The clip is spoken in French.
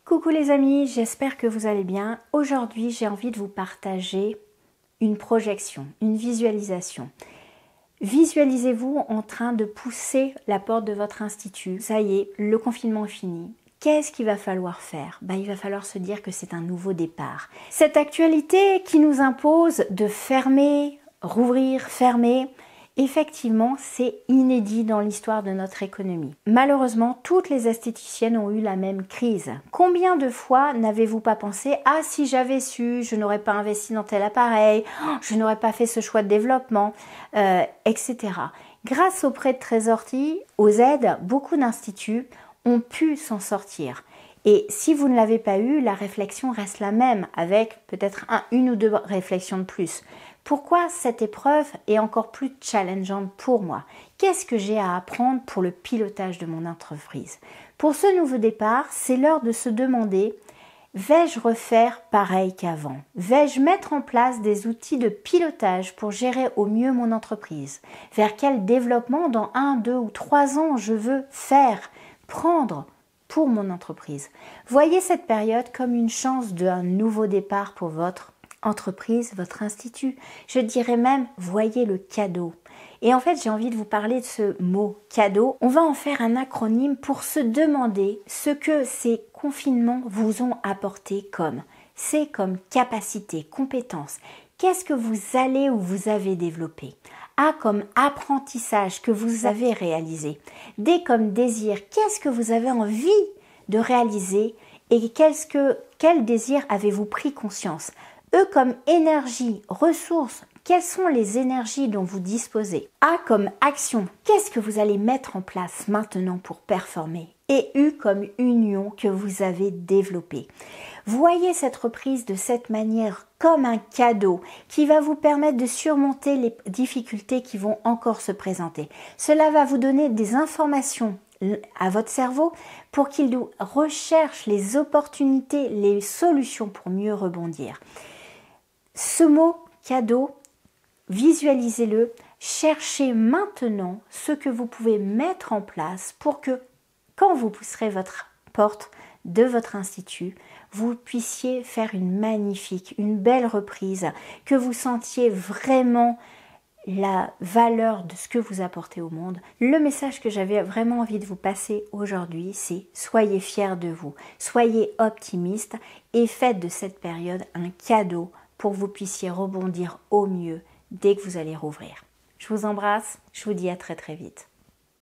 Coucou les amis, j'espère que vous allez bien. Aujourd'hui, j'ai envie de vous partager une projection, une visualisation. Visualisez-vous en train de pousser la porte de votre institut. Ça y est, le confinement est fini. Qu'est-ce qu'il va falloir faire? Il va falloir se dire que c'est un nouveau départ. Cette actualité qui nous impose de fermer, rouvrir, fermer, effectivement, c'est inédit dans l'histoire de notre économie. Malheureusement, toutes les esthéticiennes ont eu la même crise. Combien de fois n'avez-vous pas pensé « Ah, si j'avais su, je n'aurais pas investi dans tel appareil, je n'aurais pas fait ce choix de développement, etc. » Grâce aux prêts de trésorerie, aux aides, beaucoup d'instituts ont pu s'en sortir. Et si vous ne l'avez pas eu, la réflexion reste la même, avec peut-être une ou deux réflexions de plus. Pourquoi cette épreuve est encore plus challengeante pour moi? Qu'est-ce que j'ai à apprendre pour le pilotage de mon entreprise? Pour ce nouveau départ, c'est l'heure de se demander, vais-je refaire pareil qu'avant? Vais-je mettre en place des outils de pilotage pour gérer au mieux mon entreprise? Vers quel développement dans 1, 2 ou 3 ans je veux prendre pour mon entreprise? Voyez cette période comme une chance d'un nouveau départ pour votre entreprise, votre institut. Je dirais même, voyez le cadeau. Et en fait, j'ai envie de vous parler de ce mot cadeau. On va en faire un acronyme pour se demander ce que ces confinements vous ont apporté comme. C'est comme capacité, compétence. Qu'est-ce que vous allez ou vous avez développé? A comme apprentissage que vous avez réalisé. D comme désir. Qu'est-ce que vous avez envie de réaliser et quel désir avez-vous pris conscience? E comme énergie, ressources, quelles sont les énergies dont vous disposez? A comme action, qu'est-ce que vous allez mettre en place maintenant pour performer? Et U comme union que vous avez développée. Voyez cette reprise de cette manière comme un cadeau qui va vous permettre de surmonter les difficultés qui vont encore se présenter. Cela va vous donner des informations à votre cerveau pour qu'il recherche les opportunités, les solutions pour mieux rebondir. Ce mot cadeau, visualisez-le, cherchez maintenant ce que vous pouvez mettre en place pour que quand vous pousserez votre porte de votre institut, vous puissiez faire une belle reprise, que vous sentiez vraiment la valeur de ce que vous apportez au monde. Le message que j'avais vraiment envie de vous passer aujourd'hui, c'est soyez fiers de vous, soyez optimistes et faites de cette période un cadeau pour que vous puissiez rebondir au mieux dès que vous allez rouvrir. Je vous embrasse, je vous dis à très très vite.